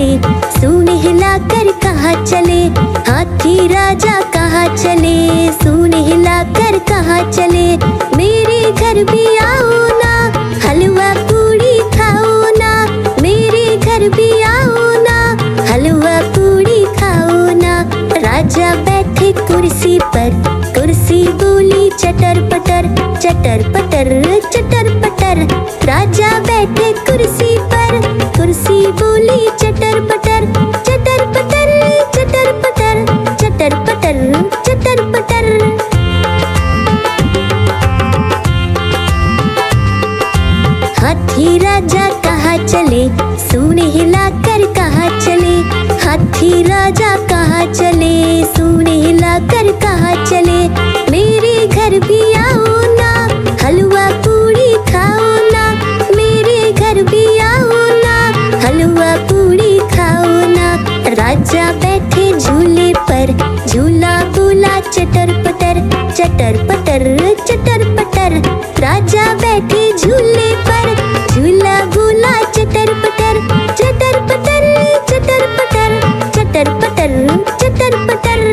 चले, सूंड हिलाकर कहाँ चले, हाथी राजा कहाँ चले, सूंड हिलाकर कहाँ चले। मेरे घर भी आओ ना, हलवा पूड़ी खाओ ना, मेरे घर भी आओ ना, हलवा पूड़ी खाओ ना। राजा बैठे कुर्सी पर, कुर्सी बोली चटर पटर, चटर पटर चटर पटर। राजा बैठे कुर्सी पर, कुर्सी बोली चटर पटर, चटर पटर चटर पटर, चटर पटर चटर पटर। हाथी राजा कहाँ चले, सूंड हिलाकर कहाँ चले, हाथी राजा कहाँ चले, सूंड हिलाकर कहाँ चले। मेरे घर भी आओ ना, हलवा पूड़ी खाओ ना, मेरे घर भी आओ ना, हलवा पूड़ी खाओ ना। राजा बैठे झूले पर, झूला बोला चटर पटर, चटर पटर चटर पटर। राजा बैठे झूले पर, झूला बोला चटर पटर, चटर पटर चटर पटर, चटर पटर चटर पटर।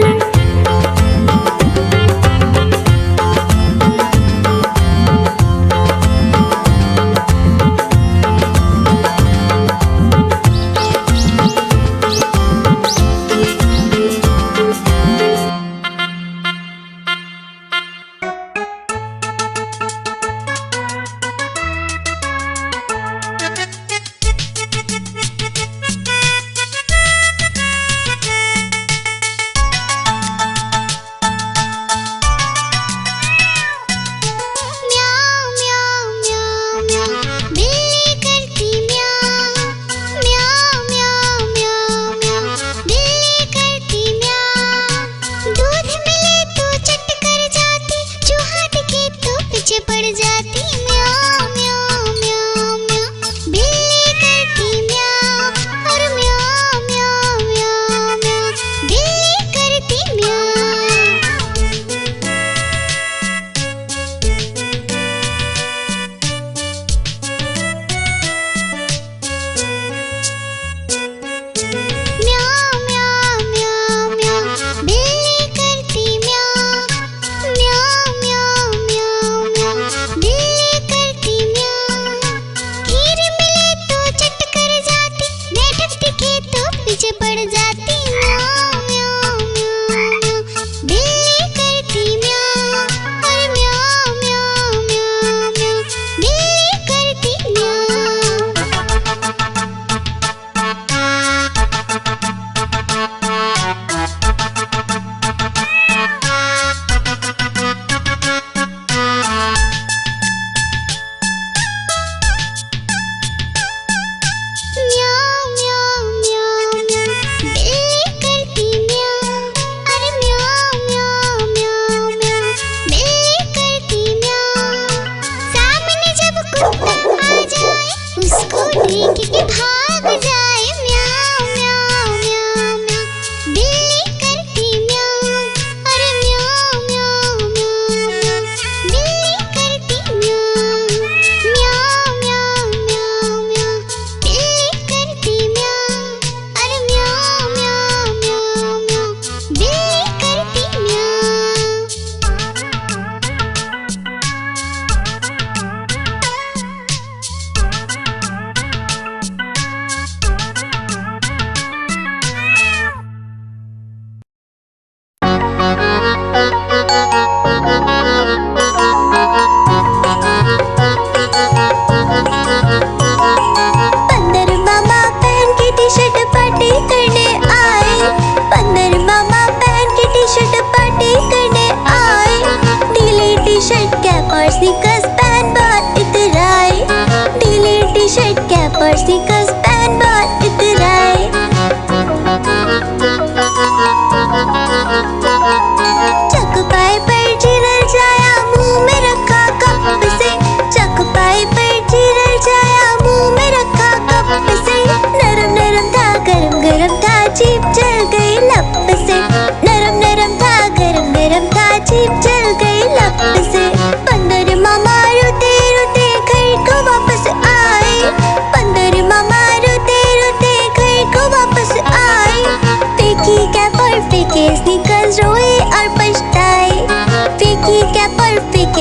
को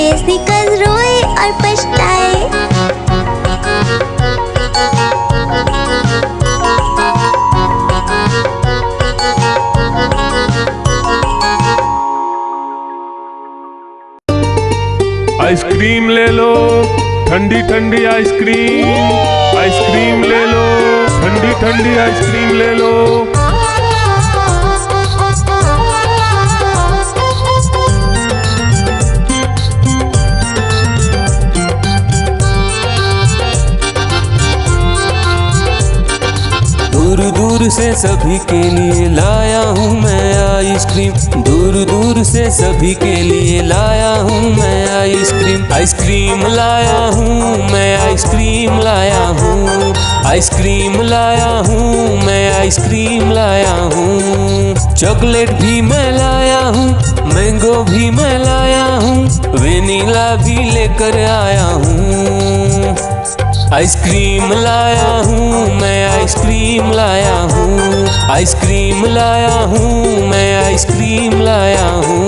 बेसिकल रोए और पछताए। आइसक्रीम ले लो, ठंडी ठंडी आइसक्रीम। आइसक्रीम ले लो, ठंडी ठंडी आइसक्रीम ले लो। दूर दूर से सभी के लिए लाया हूँ मैं आइसक्रीम। दूर दूर से सभी के लिए लाया हूँ मैं आइसक्रीम। आइसक्रीम लाया हूँ मैं, आइसक्रीम लाया हूँ। आइसक्रीम लाया हूँ मैं, आइसक्रीम लाया हूँ। चॉकलेट भी मैं लाया हूँ, मैंगो भी मैं लाया हूँ, वेनिला भी लेकर आया हूँ। आइसक्रीम लाया हूँ मैं, आइसक्रीम लाया हूँ। आइसक्रीम लाया हूँ मैं, आइसक्रीम लाया हूँ।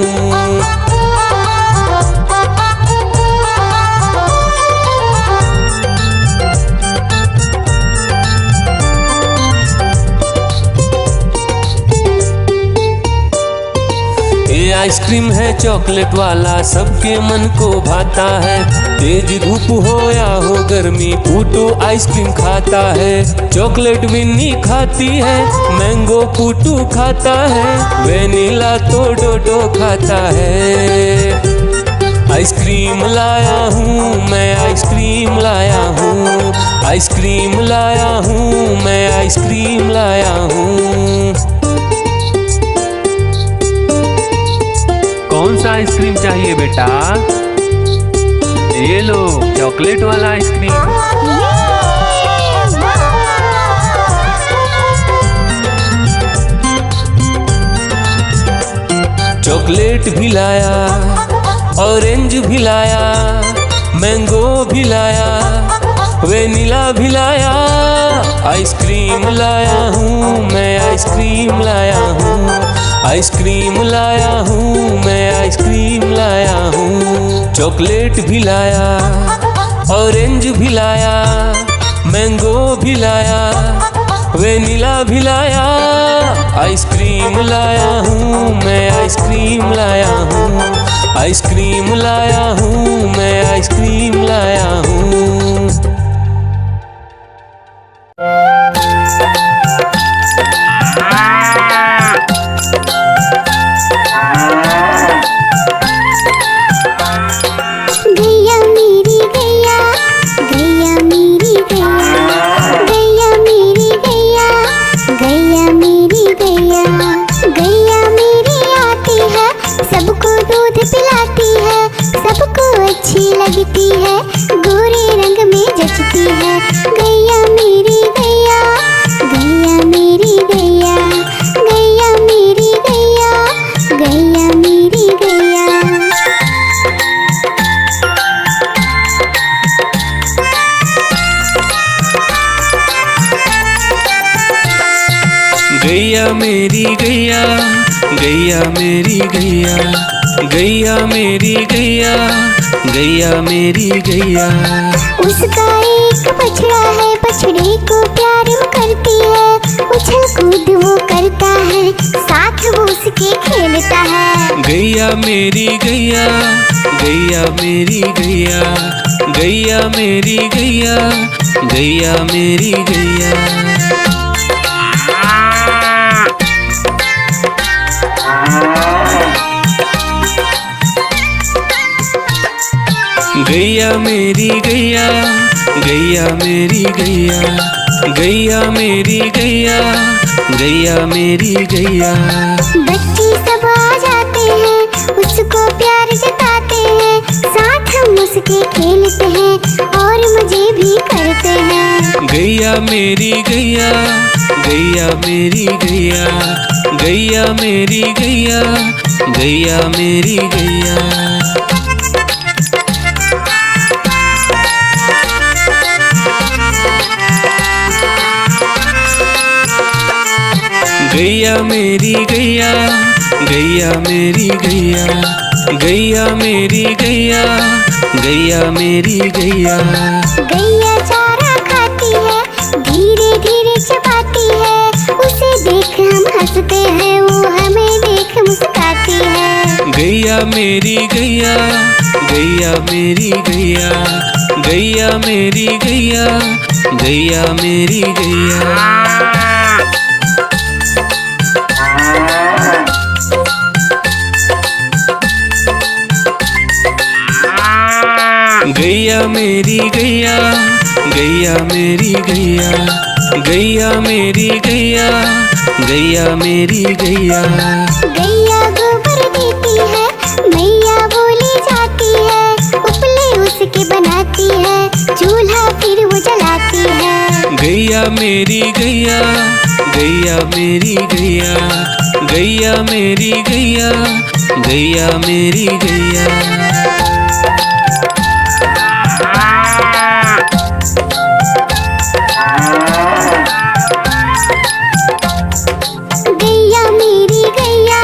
ये आइसक्रीम है चॉकलेट वाला, सबके मन को भाता है। तेज धूप हो या हो गर्मी, पूटू आइसक्रीम खाता है। चॉकलेट विन्नी खाती है, मैंगो पूटू खाता है, वेनिला तो डोडो खाता है। आइसक्रीम लाया हूँ मैं, आइसक्रीम लाया हूँ। आइसक्रीम लाया हूँ मैं, आइसक्रीम लाया हूँ। कौन सा आइसक्रीम चाहिए बेटा? ये लो चॉकलेट वाला आइसक्रीम। चॉकलेट भी लाया, ऑरेंज भी लाया, मैंगो भी लाया, वेनिला भी लाया। आइसक्रीम लाया हूँ मैं, आइसक्रीम लाया हूँ। आइसक्रीम लाया हूँ मैं, आइसक्रीम लाया हूँ। चॉकलेट भी लाया, ऑरेंज भी लाया, मैंगो भी लाया, वेनिला भी लाया। आइसक्रीम लाया हूँ मैं, आइसक्रीम लाया हूँ। आइसक्रीम लाया हूँ मैं, आइसक्रीम लाया हूँ। लगती है, गोरे रंग में जचती है। गैया मेरी गैया, गैया मेरी गैया, गैया मेरी गैया, गैया मेरी गैया। गैया मेरी गैया, गैया मेरी गैया, गैया मेरी गैया, गैया मेरी गैया। उसका एक बछड़ा है, बछड़े को प्यार वो करती है। उछल कूद वो करता है, साथ वो उसके खेलता है। गैया मेरी गैया, गैया मेरी गैया, गैया मेरी गैया, गैया मेरी गैया। गैया मेरी गैया, गैया मेरी गैया, गैया मेरी गैया, गैया मेरी गैया। बच्चे सब आ जाते हैं, उसको प्यार जताते हैं, साथ हम उसके खेलते हैं और मजे भी करते हैं। गैया मेरी गैया, गैया मेरी गैया, गैया मेरी गैया, गैया मेरी गैया। गैया मेरी गैया, गैया मेरी गैया, गैया मेरी गैया, गैया मेरी गैया। गैया चारा खाती है, धीरे धीरे चबाती है, उसे देख हम हंसते हैं, वो हमें देख मुस्कुराती है। गैया मेरी गैया, गैया मेरी गैया, गैया मेरी गैया, गैया मेरी गैया। गैया मेरी गैया, गैया मेरी गैया, गैया मेरी गैया, गैया मेरी गैया। गैया गोबर देती है, मैया बोली जाती है, उपले उसके बनाती है, चूल्हा फिर वो जलाती है। गैया मेरी गैया, गैया मेरी गैया, गैया मेरी गैया, गैया मेरी गैया। गैया मेरी गैया,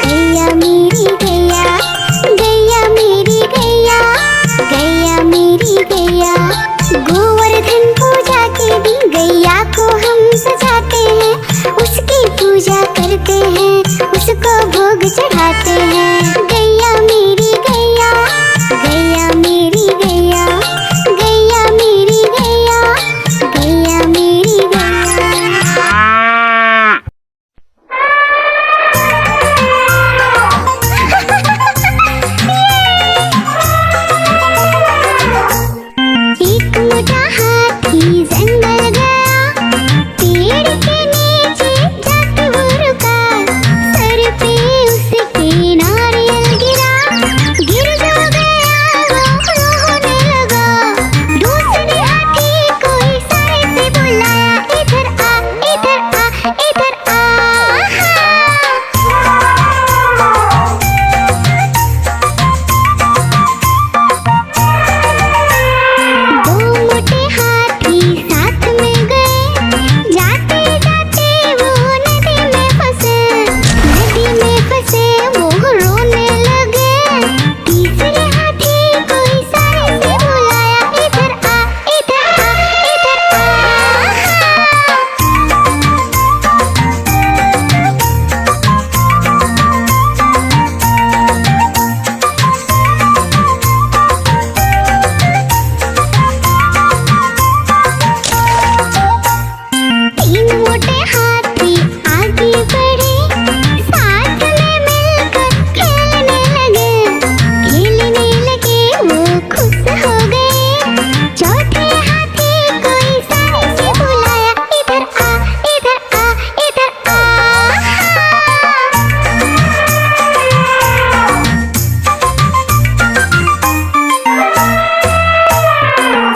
गैया मेरी गैया, गैया मेरी गैया, गैया मेरी गैया। गोवर्धन पूजा के दिन गैया को हम सजाते हैं, उसकी पूजा करते हैं, उसको भोग चढ़ाते हैं। गैया मेरी गैया, गैया मेरी गैया, गैया मेरी गैया, गैया मेरी गैया। एक मोटा हाथी जंगल गया, पेड़ के नीचे जाके वो रुका, सर पे उसके नारियल गिरा, गिर जो गया वो रोने लगा। दूसरे हाथी को इशारे से बुलाया, इधर आ, इधर आ, इधर आ। दो मोटे हाथी साथ में गए, जाते जाते वो नदी में फंसे, नदी में फंसे वो रोने लगे। तीसरे हाथी को इशारे से बुलाया, इधर आ, इधर आ, इधर आ। तीन मोटे हाथी आगे बढ़े, साथ में मिलकर खेलने लगे, वो खुश हो गए। चौथे हाथी को इशारे से बुलाया, इधर आ, इधर आ, इधर आ।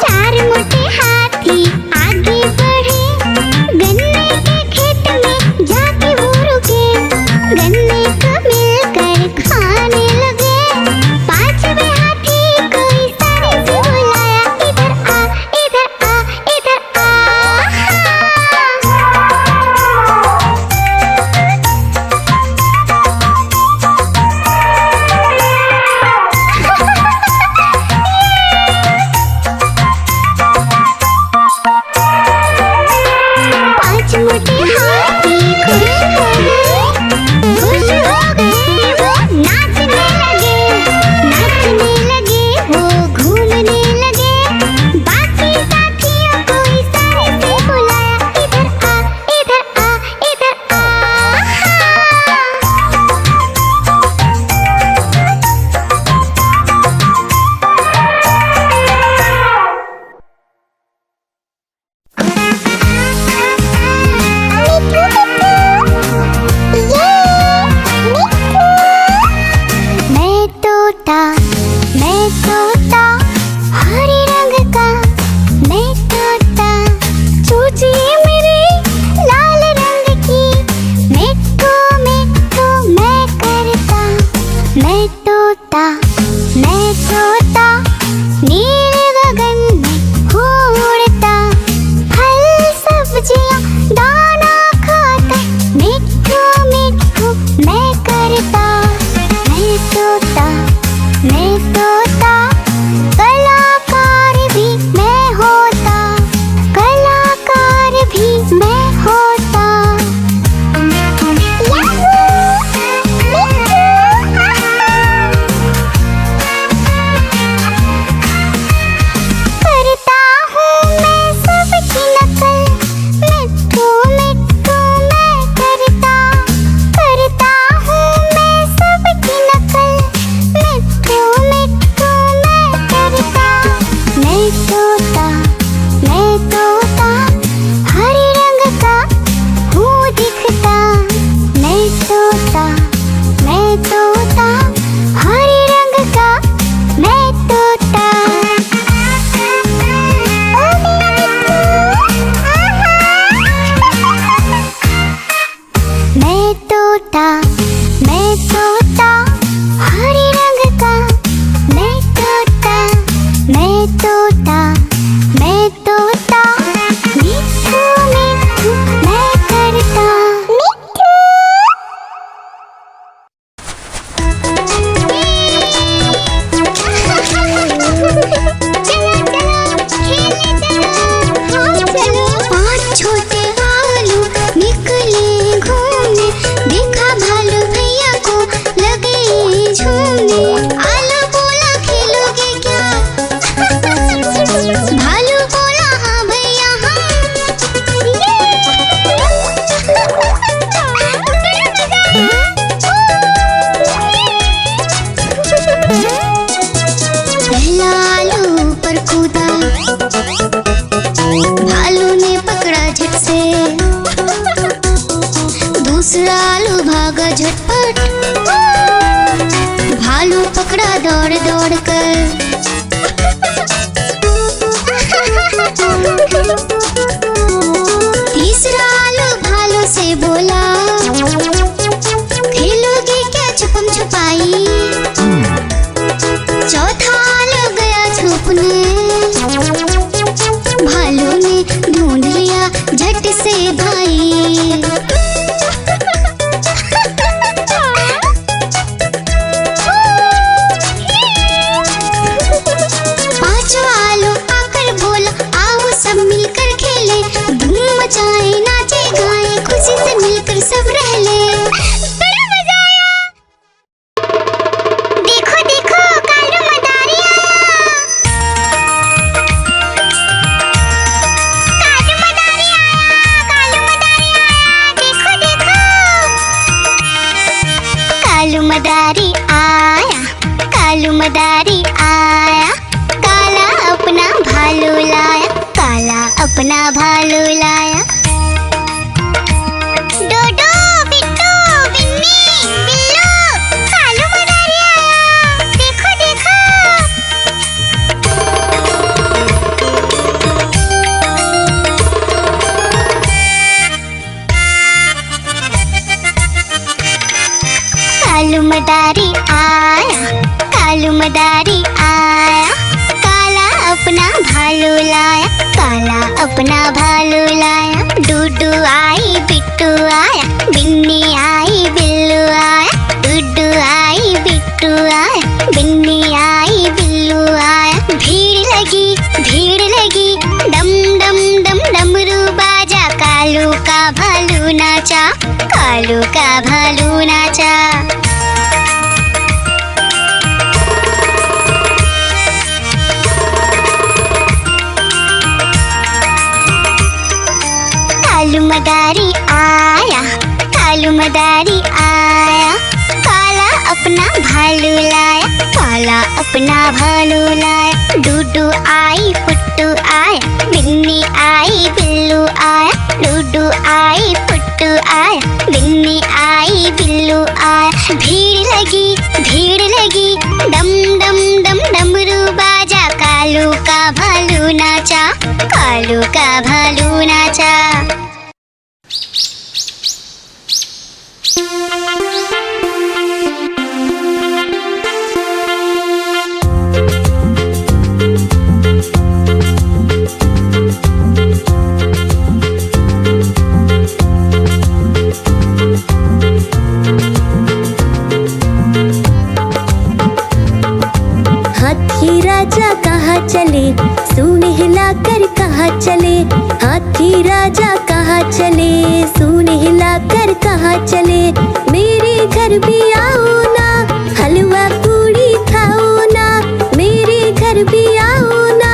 चार मोटे हाथी आगे बढ़े, गन्ने के खेत में जाके वो रुके, गन्ने को मिलकर खाने लगे। पांचवे हाथी को इशारे से बुलाया, इधर आ, इधर आ, इधर आ। पांच मोटे हाथी खुश हो गए, खुश हो गए, वो नाचने लगे, वो घूमने लगे। बाकी साथियों को इशारे से बुलाया, इधर आ, इधर आ, इधर आ। मैं तोता हरे रंग का, मैं तोता चूचिए मेरे लाल रंग की, मिट्ठू मिट्ठू मैं करता। मैं तोता नील गगन में उड़ता, फल सब्जियां दाना खाता, मिट्ठू मिट्ठू मैं करता। मैं तोता पकड़ा दौड़ दौड़ कर। तीसरा आलू भालू से बोला, खेलोगे क्या छुपम छुपाई। चौथा आलू गया छुपने, भालू ने ढूंढ लिया झट से भाई। पांचवा आलू आकर बोला, आओ सब मिलकर खेले, धूम मचाए नाचे गाए, खुशी से मिलकर सब रह ले। बड़ा मजा आया। देखो देखो कालू मदारी आया। कालू मदारी आया, कालू मदारी आया, देखो देखो। कालू मदारी आया, कालू मदारी आया, काला अपना भालू लाया, काला अपना भालू लाया। डोडो बिट्टू बिन्नी बिल्लू, कालू मदारी आया, देखो देखो। कालू मदारी आया, कालू मदारी आया, काला अपना भालू लाया, काला अपना भालू लाया। डूडू आई बिट्टू आया, बिन्नी आई बिल्लू आया, डूडू आई बिट्टू आया, बिन्नी आई बिल्लू आया। भीड़ लगी डम डम डम डमरू बाजा, कालू का भालू नाचा, कालू का भालू नाचा। कालू मदारी आया, कालू मदारी आया, काला अपना भालू लाया, काला अपना भालू लाया। डूडू आई पुट्टू आया, बिन्नी आई बिल्लू आया, डूडू आई पुट्टू आया, बिन्नी आई बिल्लू आया। भीड़ लगी डम डम डम डमरू बाजा, कालू का भालू नाचा, कालू का भालू नाचा। हाथी राजा कहाँ चले, सूंड हिलाकर कहाँ चले। हाथी राजा कहाँ चले, सूंड हिलाकर कहाँ चले। मेरे घर भी आओ ना, हलवा पूड़ी खाओ ना। मेरे घर भी आओ ना,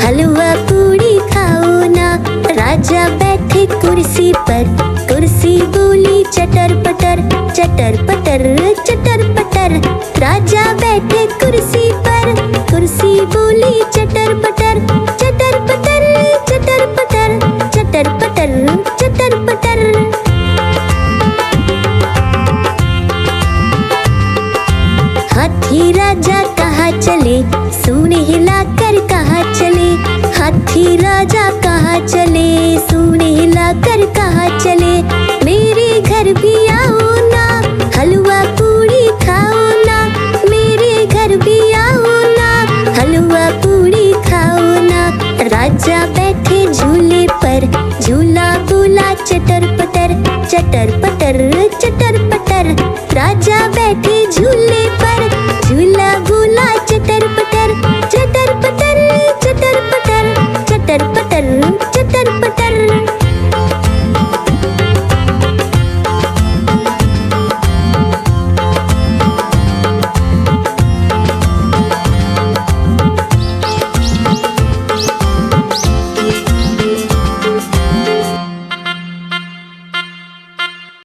हलवा पूड़ी खाओ ना। राजा बैठे कुर्सी पर, कुर्सी बोली चटर पटर, चटर पटर चटर पटर। राजा बैठे कुर्सी पर, कुर्सी बोली चटर पटर, चटर पटर चटर पटर, चटर पटर चटर पटर। हाथी राजा कहाँ चले, सूंड हिलाकर कहाँ चले। हाथी राजा कहाँ चले, सूंड हिलाकर कहाँ चले। मेरे घर भी आओ ना, हलवा पूड़ी खाओ ना। मेरे घर भी आओ ना, हलवा पूड़ी खाओ ना। राजा बैठे झूले पर, झूला बोला चटर पटर, चटर पटर चटर पटर। राजा बैठे झूले पर,